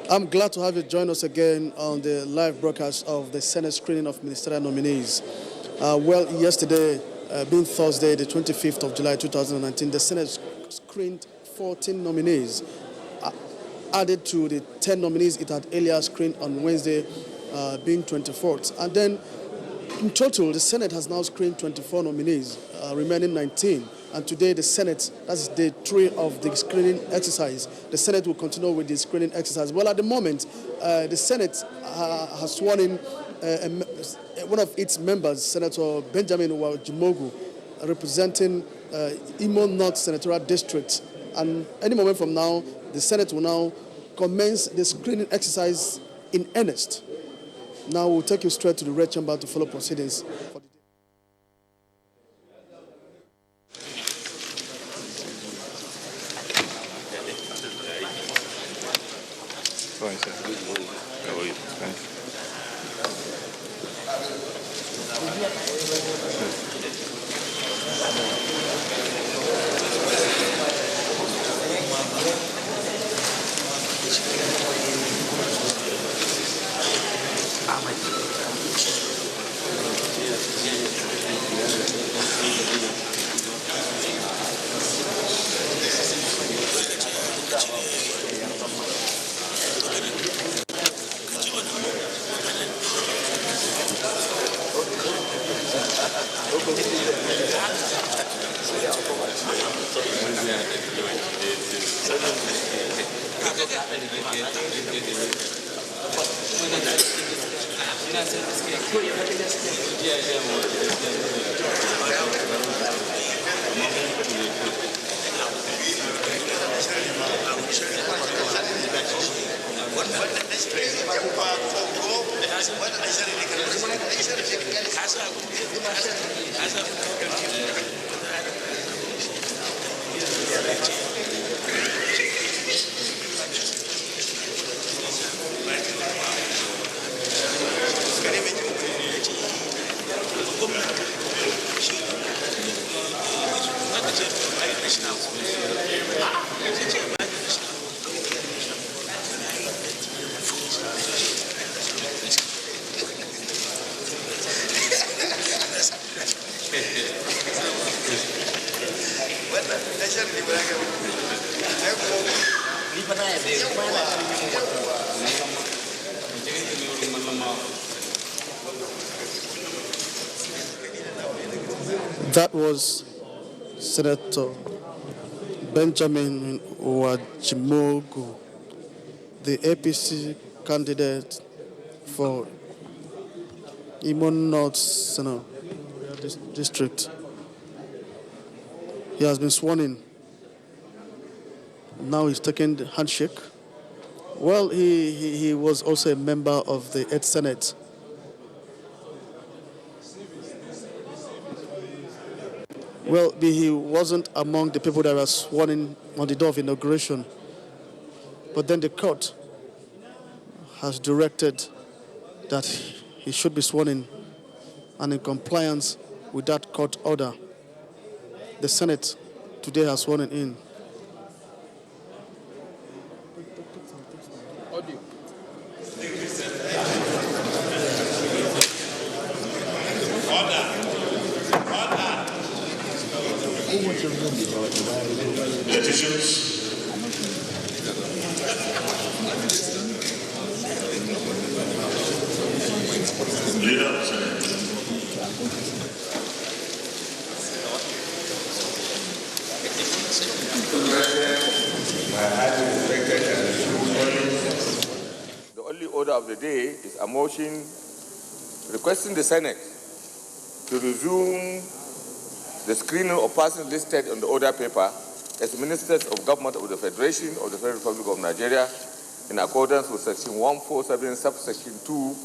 I'm glad to have you join us again on the live broadcast of the Senate screening of ministerial nominees. Yesterday, being Thursday, the 25th of July 2019, the Senate screened 14 nominees, added to the 10 nominees it had earlier screened on Wednesday, being 24th. And then, in total, the Senate has now screened 24 nominees, remaining 19. And today, the Senate, that's day 3 of the screening exercise. The Senate will continue with the screening exercise. Well, at the moment, the Senate has sworn in one of its members, Senator Benjamin Uwajimogu, representing Imo North Senatorial District. And any moment from now, the Senate will now commence the screening exercise in earnest. Now we'll take you straight to the red chamber to follow proceedings. Fine, sir. How are you? Thanks. That was Senator Benjamin Uwajimogu, the APC candidate for Imo North Senatorial District. He has been sworn in. Now he's taking the handshake. Well, he was also a member of the 8th Senate. Well, he wasn't among the people that were sworn in on the day of inauguration. But then the court has directed that he should be sworn in, and in compliance with that court order, the Senate today has sworn him in. Petitions. Leader of the Senate. The only order of the day is a motion requesting the Senate to resume the screening of persons listed on the order paper as ministers of government of the Federation of the Federal Republic of Nigeria in accordance with Section 147, subsection 2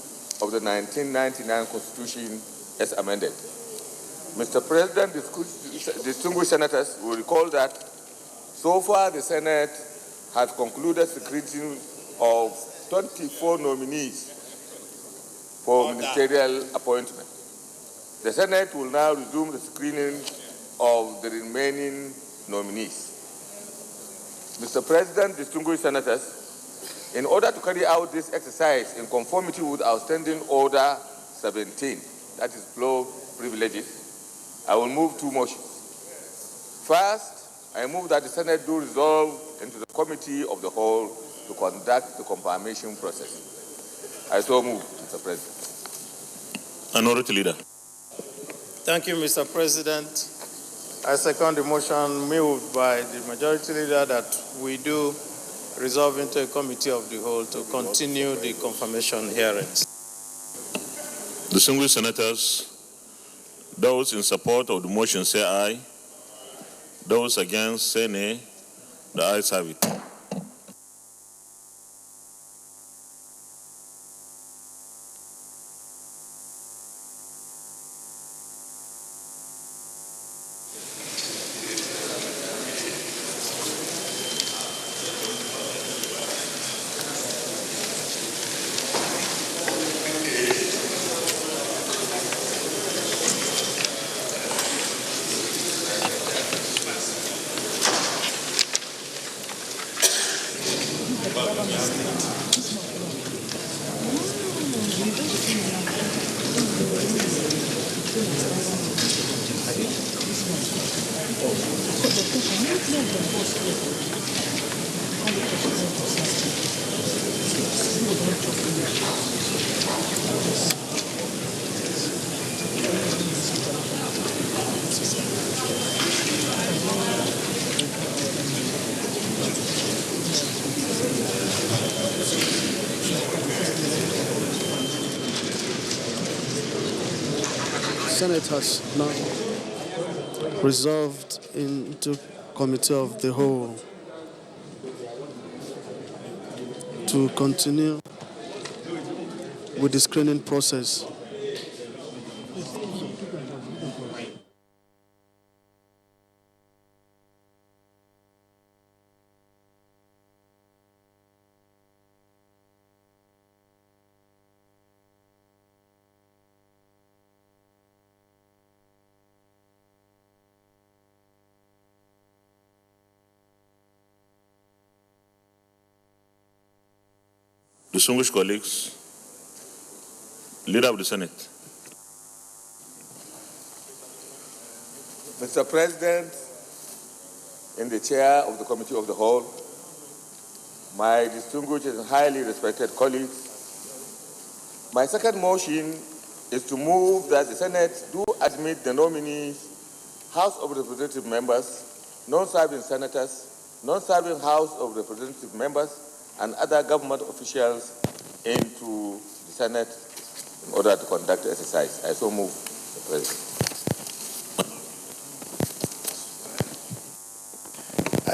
of the 1999 Constitution as amended. Mr. President, distinguished senators will recall that so far the Senate has concluded screening of 24 nominees for ministerial appointment. The Senate will now resume the screening of the remaining nominees. Mr. President, distinguished senators, In order to carry out this exercise in conformity with our Standing Order 17, that is floor privileges, I will move two motions. First, I move that the Senate do resolve into the Committee of the Whole to conduct the confirmation process. I so move, Mr. President. Minority Leader. Thank you, Mr. President. I second the motion moved by the Majority Leader that we do resolve into a Committee of the Whole to continue the confirmation hearings. Distinguished Senators, those in support of the motion say aye. Those against say nay. The ayes have it. Senate has now resolved into Committee of the Whole to continue with the screening process. Distinguished colleagues, Leader of the Senate. Mr. President, in the chair of the Committee of the Whole, my distinguished and highly respected colleagues, my second motion is to move that the Senate do admit the nominees, House of Representative members, non-serving senators, non-serving House of Representative members, and other government officials into the Senate in order to conduct the exercise. I so move, Mr. President.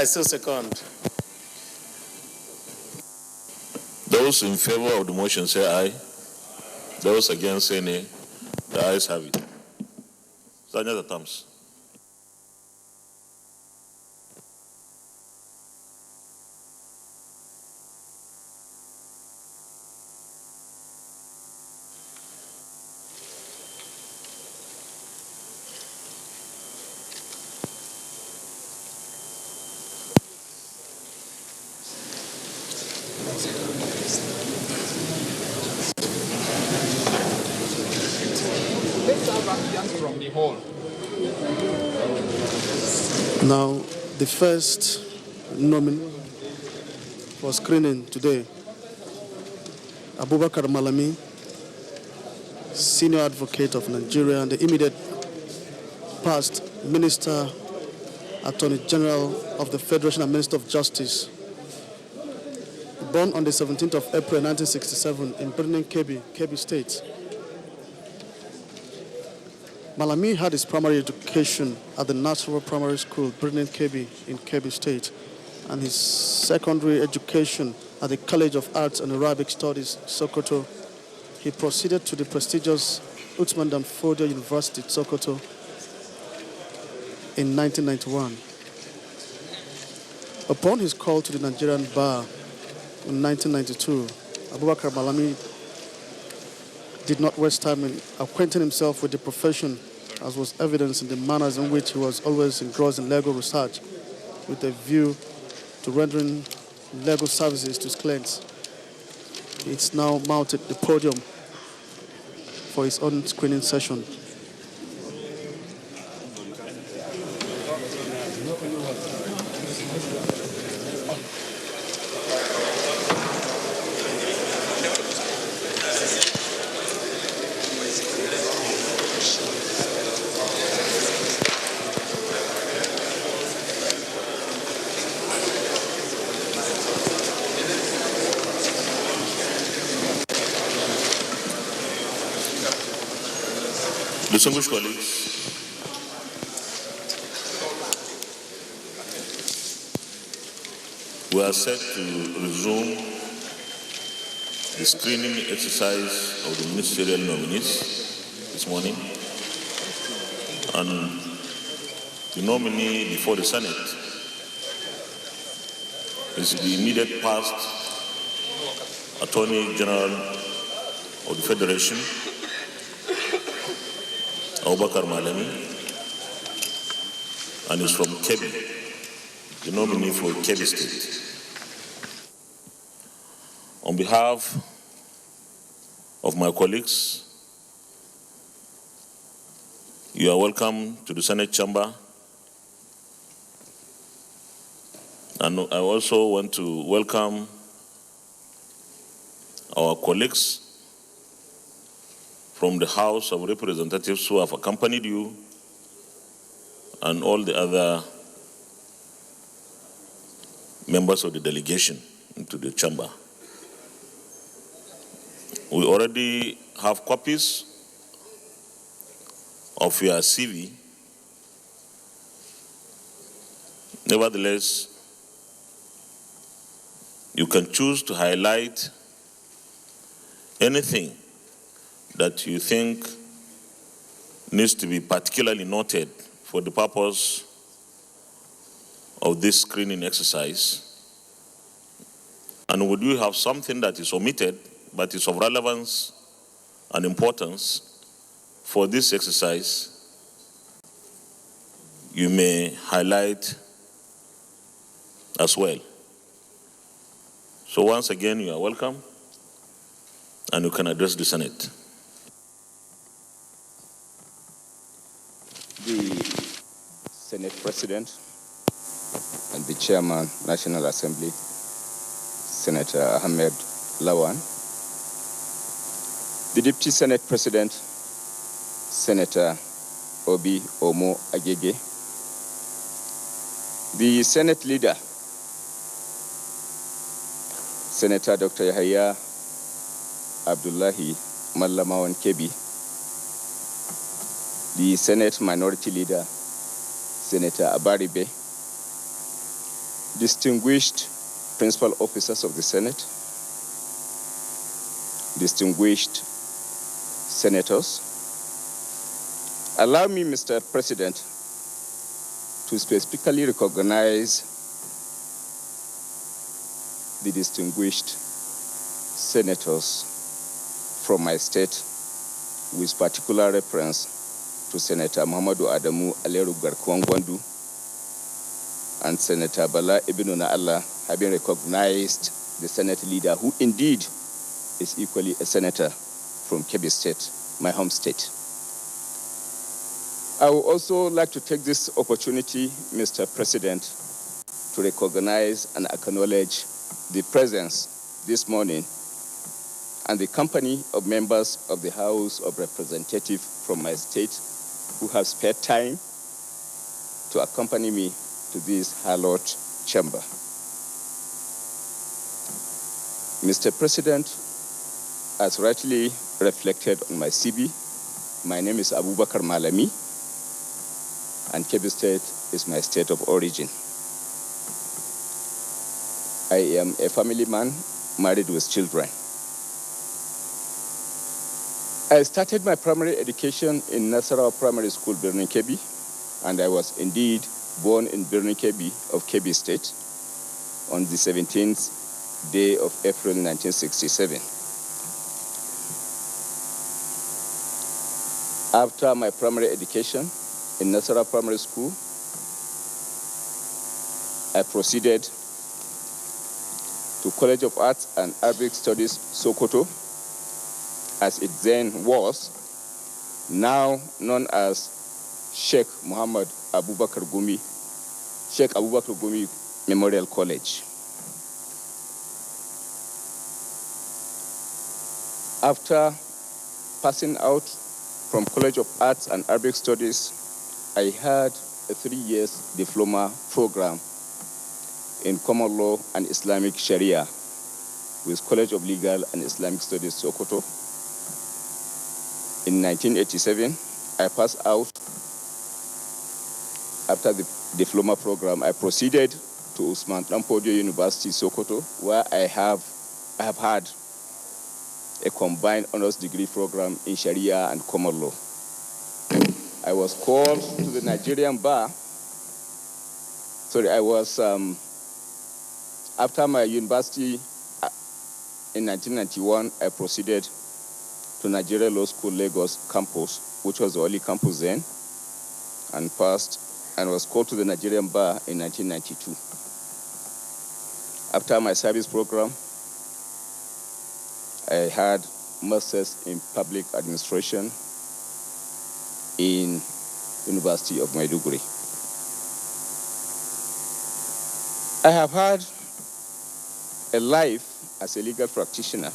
I so second. Those in favor of the motion say aye. Those against say nay. The ayes have it. Senator Thomas. From the whole. Now, the first nominee for screening today, Abubakar Malami, Senior Advocate of Nigeria and the immediate past Minister, Attorney General of the Federation and Minister of Justice. Born on the 17th of April 1967 in Birnin Kebbi, Kebbi State. Malami had his primary education at the Natural Primary School, Birnin Kebbi in Kebbi State, and his secondary education at the College of Arts and Arabic Studies, Sokoto. He proceeded to the prestigious Uthman Dan Fodio University, Sokoto, in 1991. Upon his call to the Nigerian Bar in 1992, Abubakar Malami did not waste time in acquainting himself with the profession, as was evidenced in the manners in which he was always engrossed in legal research with a view to rendering legal services to his clients. It's now mounted the podium for its own screening session. Distinguished colleagues, we are set to resume the screening exercise of the ministerial nominees this morning. And the nominee before the Senate is the immediate past Attorney General of the Federation, Abubakar Malami, and is from Kebbi, the nominee for Kebbi State. On behalf of my colleagues, you are welcome to the Senate chamber. And I also want to welcome our colleagues from the House of Representatives who have accompanied you and all the other members of the delegation into the chamber. We already have copies of your CV. Nevertheless, you can choose to highlight anything that you think needs to be particularly noted for the purpose of this screening exercise. And would you have something that is omitted but is of relevance and importance for this exercise, you may highlight as well. So once again, you are welcome, and you can address the Senate. The Senate President and the Chairman, National Assembly, Senator Ahmed Lawan, the Deputy Senate President, Senator Obi Omo Agege, the Senate Leader, Senator Dr. Yahya Abdullahi Mallamawan Kebi, the Senate Minority Leader, Senator Abaribe, distinguished principal officers of the Senate, distinguished senators. Allow me, Mr. President, to specifically recognize the distinguished senators from my state, with particular reference to Senator Muhammadu Adamu Aleru Garkuangwandu and Senator Bala Ibn Allah, having recognized the Senate leader, who indeed is equally a senator from Kebbi State, my home state. I would also like to take this opportunity, Mr. President, to recognize and acknowledge the presence this morning and the company of members of the House of Representatives from my state who have spared time to accompany me to this hallowed chamber. Mr. President, as rightly reflected on my CV, my name is Abubakar Malami, and Kebbi State is my state of origin. I am a family man, married with children. I started my primary education in Nasarawa Primary School, Birnin Kebbi, and I was indeed born in Birnin Kebbi of Kebbi State on the 17th day of April 1967. After my primary education in Nasarawa Primary School, I proceeded to College of Arts and Arabic Studies, Sokoto, as it then was, now known as Sheikh Muhammad Abubakar Gumi, Sheikh Abubakar Gumi Memorial College. After passing out from College of Arts and Arabic Studies, I had a 3-year diploma program in Common Law and Islamic Sharia with College of Legal and Islamic Studies, Sokoto. In 1987, I passed out. After the diploma program, I proceeded to Usman Danfodio University, Sokoto, where I have had a combined honors degree program in Sharia and Common Law. I was called to the Nigerian bar. After my university in 1991, I proceeded to Nigeria Law School Lagos campus, which was the only campus then, and passed and was called to the Nigerian bar in 1992. After my service program, I had Masters in Public Administration in University of Maiduguri. I have had a life as a legal practitioner.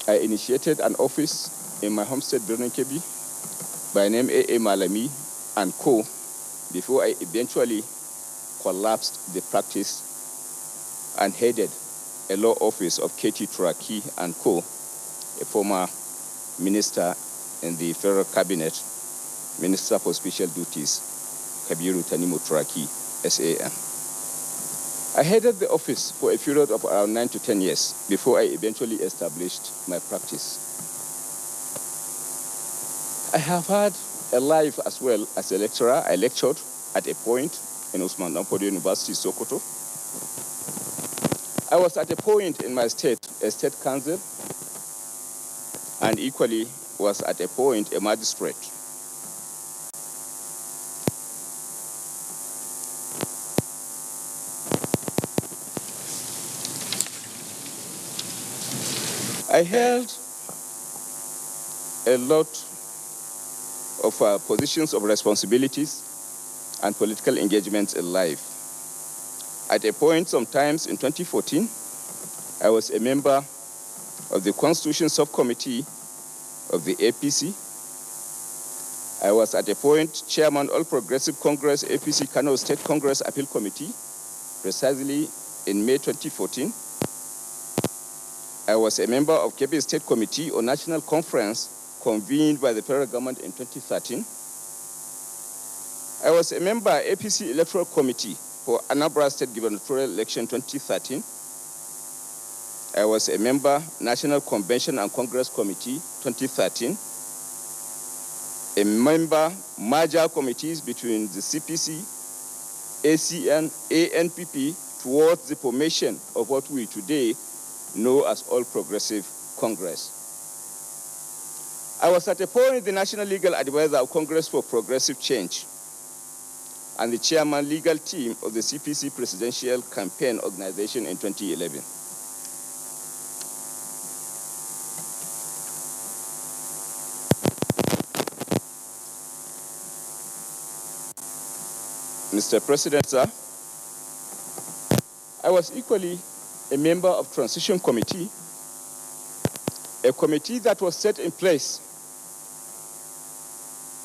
I initiated an office in my homestead, Birnin Kebbi, by name A.A. Malami and Co. before I eventually collapsed the practice and headed a law office of K.T. Turaki and Co., a former minister in the federal cabinet, Minister for Special Duties, Kabiru Tanimu Turaki, SAN. I headed the office for a period of around 9 to 10 years before I eventually established my practice. I have had a life as well as a lecturer. I lectured at a point in Usman Danfodio University, Sokoto. I was at a point in my state, a state council, and equally was at a point a magistrate. I held a lot of positions of responsibilities and political engagements in life. At a point, sometimes in 2014, I was a member of the Constitution Subcommittee of the APC. I was at a point chairman All Progressive Congress APC Kano State Congress Appeal Committee, precisely in May 2014. I was a member of Kebbi State Committee on National Conference convened by the federal government in 2013. I was a member of APC Electoral Committee for Anambra State Gubernatorial Election 2013. I was a member National Convention and Congress Committee 2013. A member merger committees between the CPC, ACN, ANPP towards the formation of what we today know as All Progressive Congress. I was at a point the National Legal Advisor of Congress for Progressive Change and the chairman legal team of the CPC Presidential Campaign Organization in 2011. Mr. President, sir, I was equally a member of Transition Committee, a committee that was set in place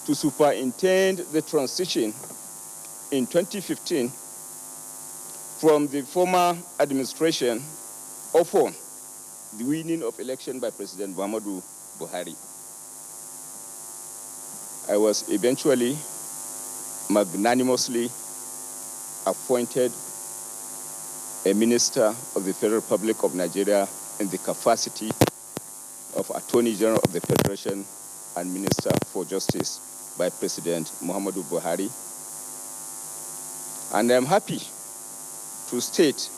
to superintend the transition in 2015 from the former administration upon the winning of election by President Muhammadu Buhari. I was eventually magnanimously appointed a minister of the Federal Republic of Nigeria in the capacity of Attorney General of the Federation and Minister for Justice by President Muhammadu Buhari. And I'm happy to state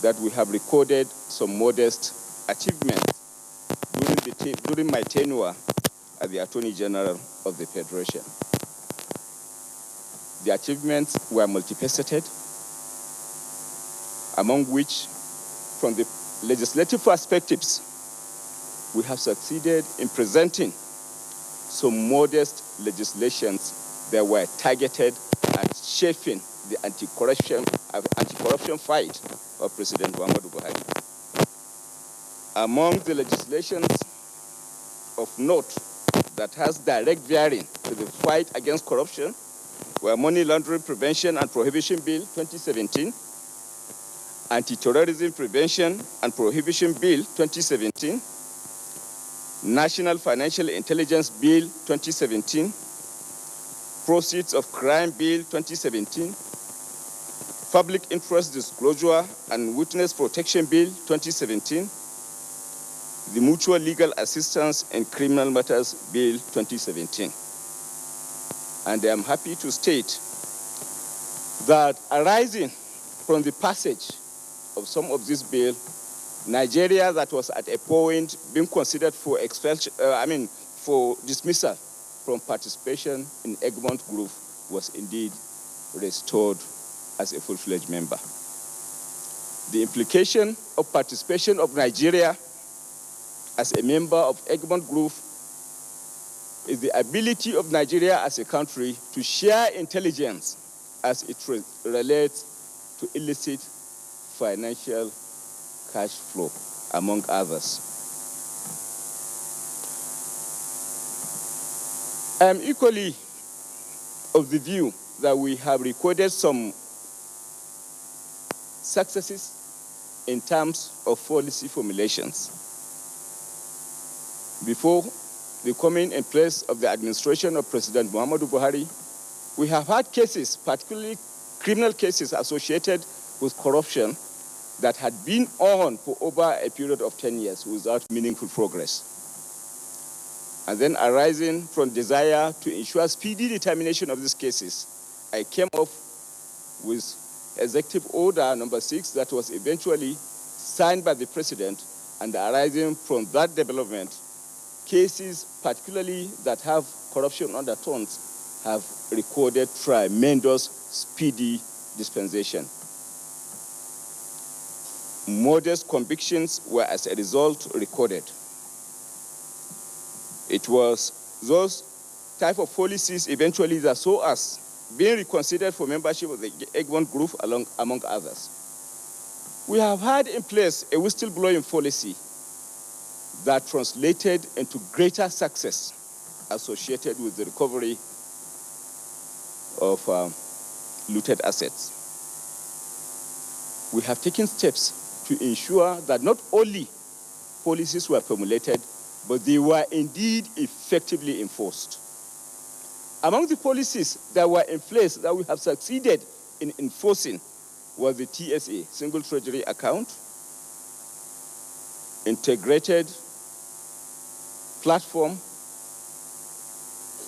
that we have recorded some modest achievements during my tenure as the Attorney General of the Federation. The achievements were multifaceted, among which, from the legislative perspectives, we have succeeded in presenting some modest legislations that were targeted at shaping the anti-corruption fight of President Muhammadu Buhari. Among the legislations of note that has direct bearing to the fight against corruption were Money Laundering Prevention and Prohibition Bill 2017, Anti-Terrorism Prevention and Prohibition Bill 2017, National Financial Intelligence Bill 2017, Proceeds of Crime Bill 2017, Public Interest Disclosure and Witness Protection Bill 2017, the Mutual Legal Assistance in Criminal Matters Bill 2017. And I am happy to state that arising from the passage of some of this bill, Nigeria, that was at a point being considered for for dismissal from participation in Egmont Group, was indeed restored as a full-fledged member. The implication of participation of Nigeria as a member of Egmont Group is the ability of Nigeria as a country to share intelligence as it relates to illicit financial cash flow, among others. I am equally of the view that we have recorded some successes in terms of policy formulations. Before the coming in place of the administration of President Muhammadu Buhari, we have had cases, particularly criminal cases associated with corruption, that had been on for over a period of 10 years without meaningful progress. And then arising from desire to ensure speedy determination of these cases, I came up with Executive Order number 6 that was eventually signed by the President, and arising from that development, cases particularly that have corruption undertones have recorded tremendous speedy dispensation. Modest convictions were as a result recorded. It was those type of policies eventually that saw us being reconsidered for membership of the Egmont Group among others. We have had in place a whistleblowing policy that translated into greater success associated with the recovery of looted assets. We have taken steps to ensure that not only policies were formulated, but they were indeed effectively enforced. Among the policies that were in place that we have succeeded in enforcing was the TSA, Single Treasury Account, Integrated Platform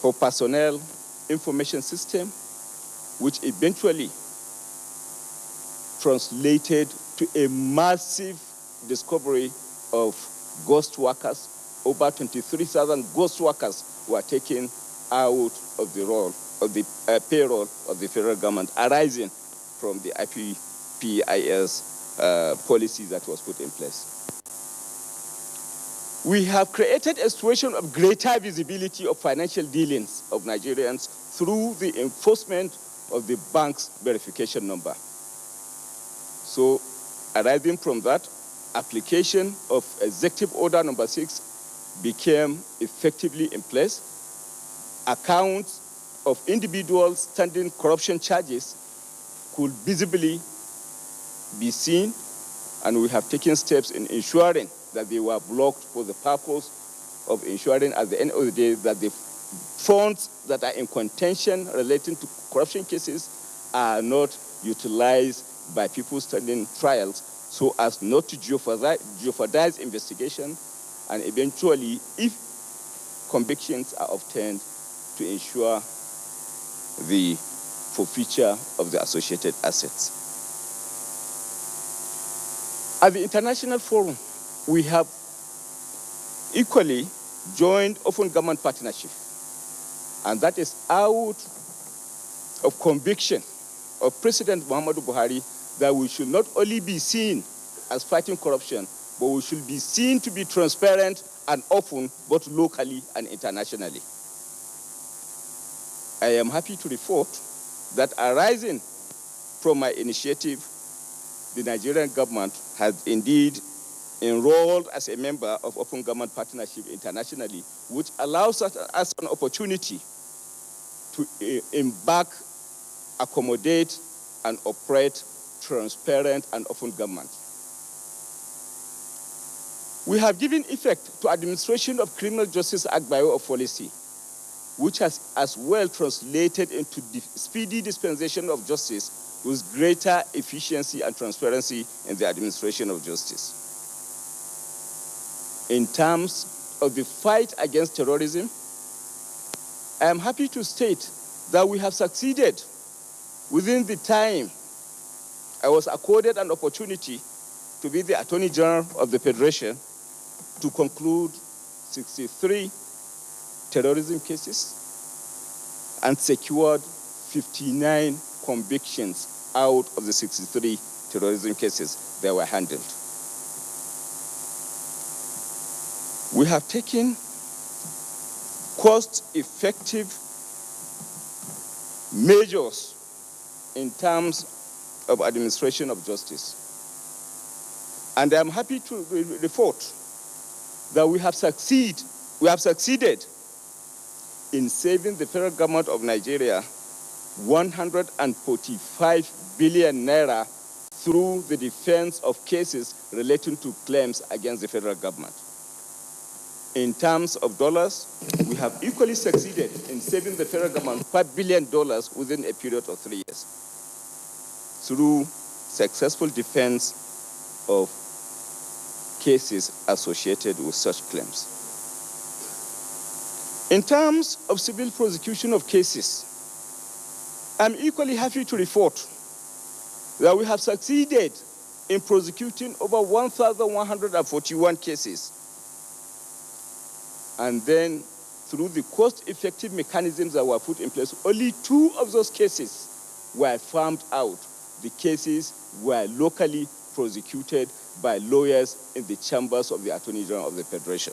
for Personnel Information System, which eventually translated to a massive discovery of ghost workers. Over 23,000 ghost workers were taken out of the payroll of the federal government, arising from the IPPIS policy that was put in place. We have created a situation of greater visibility of financial dealings of Nigerians through the enforcement of the bank's verification number. So, arising from that, application of Executive Order number 6 became effectively in place. Accounts of individuals standing corruption charges could visibly be seen, and we have taken steps in ensuring that they were blocked for the purpose of ensuring at the end of the day that the funds that are in contention relating to corruption cases are not utilized by people standing trials so as not to jeopardize investigation, and eventually, if convictions are obtained, to ensure the forfeiture of the associated assets. At the international forum, we have equally joined Open Government Partnership, and that is out of conviction of President Muhammadu Buhari that we should not only be seen as fighting corruption, but we should be seen to be transparent and open, both locally and internationally. I am happy to report that arising from my initiative, the Nigerian government has indeed enrolled as a member of Open Government Partnership internationally, which allows us an opportunity to embark, accommodate, and operate transparent and open government. We have given effect to Administration of Criminal Justice Act by way of policy, which has as well translated into the speedy dispensation of justice with greater efficiency and transparency in the administration of justice. In terms of the fight against terrorism, I am happy to state that we have succeeded within the time I was accorded an opportunity to be the Attorney General of the Federation to conclude 63 terrorism cases and secured 59 convictions out of the 63 terrorism cases that were handled. We have taken cost-effective measures in terms of administration of justice. And I'm happy to report that we have succeeded in saving the federal government of Nigeria 145 billion naira through the defense of cases relating to claims against the federal government. In terms of dollars, we have equally succeeded in saving the federal government $5 billion within a period of 3 years through successful defense of cases associated with such claims. In terms of civil prosecution of cases, I'm equally happy to report that we have succeeded in prosecuting over 1,141 cases. And then, through the cost-effective mechanisms that were put in place, only 2 of those cases were farmed out. The cases were locally prosecuted by lawyers in the chambers of the Attorney General of the Federation.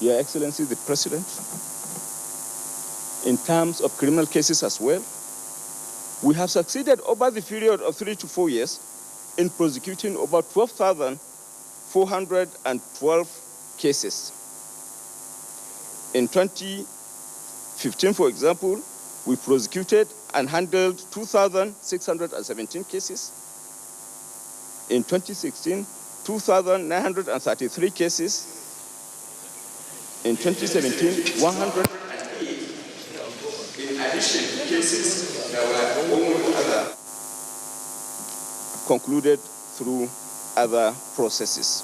Your Excellency, the President, in terms of criminal cases as well, we have succeeded over the period of 3 to 4 years in prosecuting over 12,412 cases. In 2015, for example, we prosecuted and handled 2,617 cases. In 2016, 2,933 cases. In 2017, 108. In addition, cases that were concluded through other processes.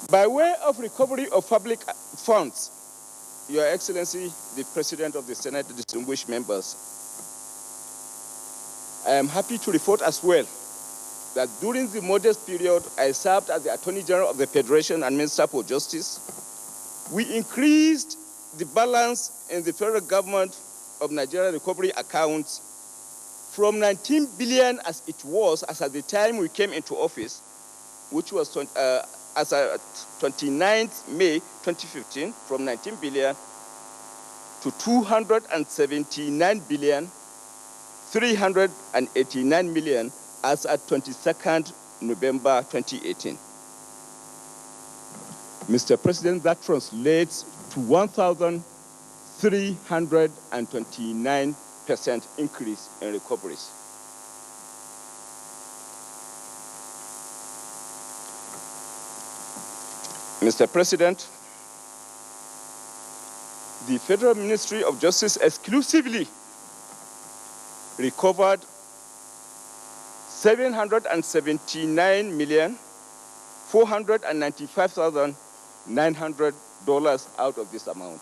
By way of recovery of public funds, Your Excellency, the President of the Senate, distinguished members, I am happy to report as well that during the modest period I served as the Attorney General of the Federation and Minister for Justice, we increased the balance in the federal government of Nigeria recovery accounts from 19 billion as it was as at the time we came into office, which was as at 29th May 2015, from 19 billion to 279 billion 389 million as at 22nd November 2018. Mr. President, that translates to 1,329% increase in recoveries. Mr. President, the Federal Ministry of Justice exclusively recovered $779,495,900 out of this amount.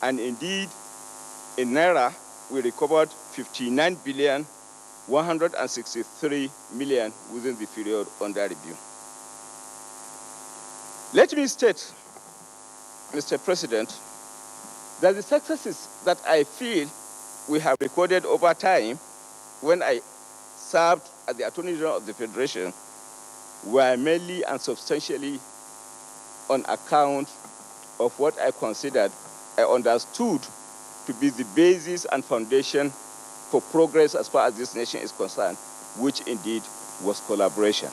And indeed, in Naira, we recovered 59,163 million within the period under review. Let me state, Mr. President, that the successes that I feel we have recorded over time when I served as the Attorney General of the Federation were mainly and substantially on account of what I considered, I understood to be the basis and foundation for progress as far as this nation is concerned, which indeed was collaboration.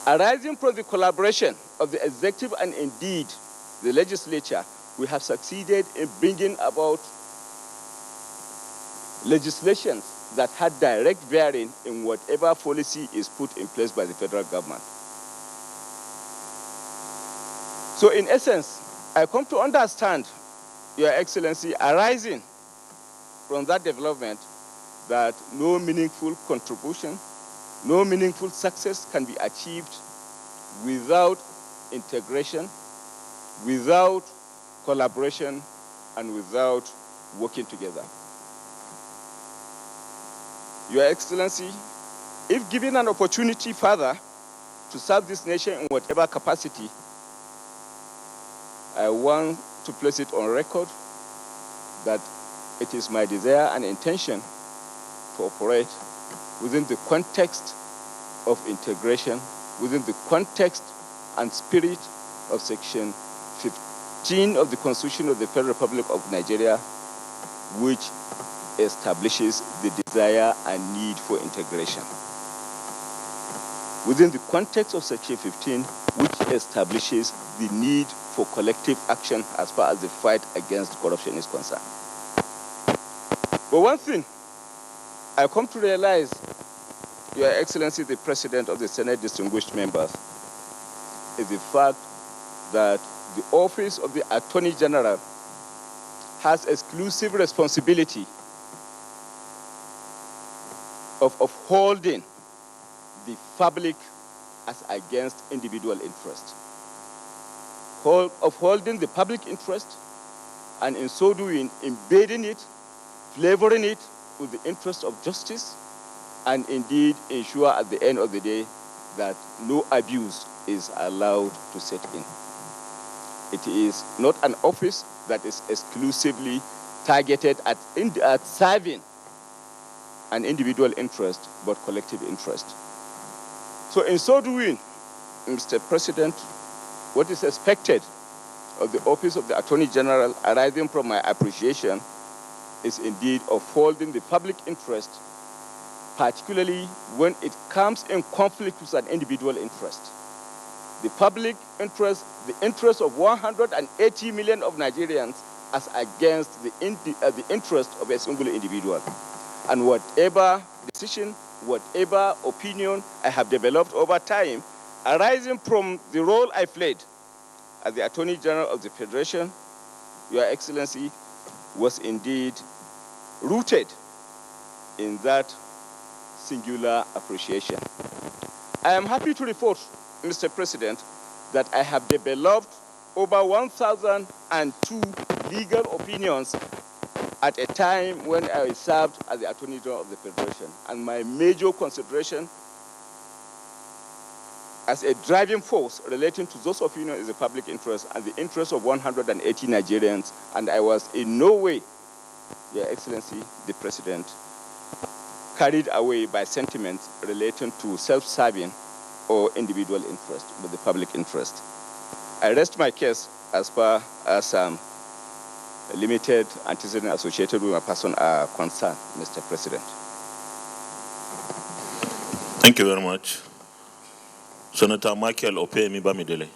Arising from the collaboration of the executive and indeed the legislature, we have succeeded in bringing about legislation that had direct bearing in whatever policy is put in place by the federal government. So in essence, I come to understand, Your Excellency, arising from that development, that no meaningful contribution, no meaningful success can be achieved without integration, without collaboration, and without working together. Your Excellency, if given an opportunity further to serve this nation in whatever capacity, I want to place it on record that it is my desire and intention to operate within the context of integration, within the context and spirit of Section 15 of the Constitution of the Federal Republic of Nigeria, which establishes the desire and need for integration. Within the context of Section 15, which establishes the need for collective action as far as the fight against corruption is concerned. But one thing I come to realize, Your Excellency, the President of the Senate, distinguished members, is the fact that the Office of the Attorney General has exclusive responsibility of upholding the public as against individual interest. Upholding the public interest, and in so doing, embedding it, flavoring it with the interest of justice, and indeed ensure at the end of the day that no abuse is allowed to set in. It is not an office that is exclusively targeted at serving an individual interest, but collective interest. So in so doing, Mr. President, what is expected of the Office of the Attorney General arising from my appreciation is indeed upholding the public interest, particularly when it comes in conflict with an individual interest. The public interest, the interest of 180 million of Nigerians as against the interest of a single individual. And whatever decision, whatever opinion I have developed over time, arising from the role I played as the Attorney General of the Federation, Your Excellency, was indeed rooted in that singular appreciation. I am happy to report, Mr. President, that I have developed over 1,002 legal opinions at a time when I served as the Attorney General of the Federation. And my major consideration as a driving force relating to those opinions is the public interest and the interest of 180 Nigerians. And I was in no way, Your Excellency, the President, carried away by sentiments relating to self-serving or individual interest, but the public interest. I rest my case as far as limited antecedents associated with my person are concerned, Mr. President. Thank you very much. Senator Michael Opeyemi Bamidele.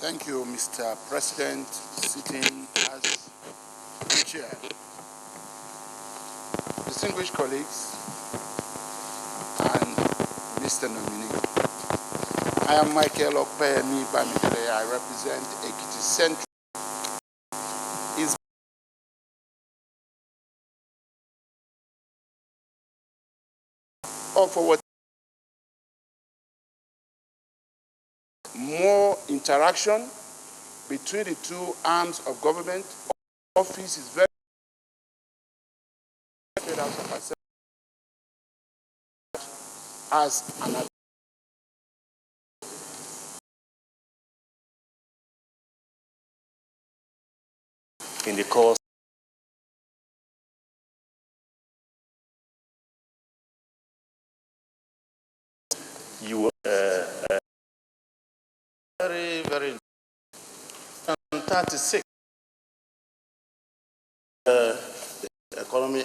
Thank you, Mr. President, sitting as chair. Distinguished colleagues and Mr. Nominee, I am Michael Opeyemi Bamidele. I represent Ekiti Central. For what more interaction between the two arms of government. Office is very as an in the course you will very 36 economy.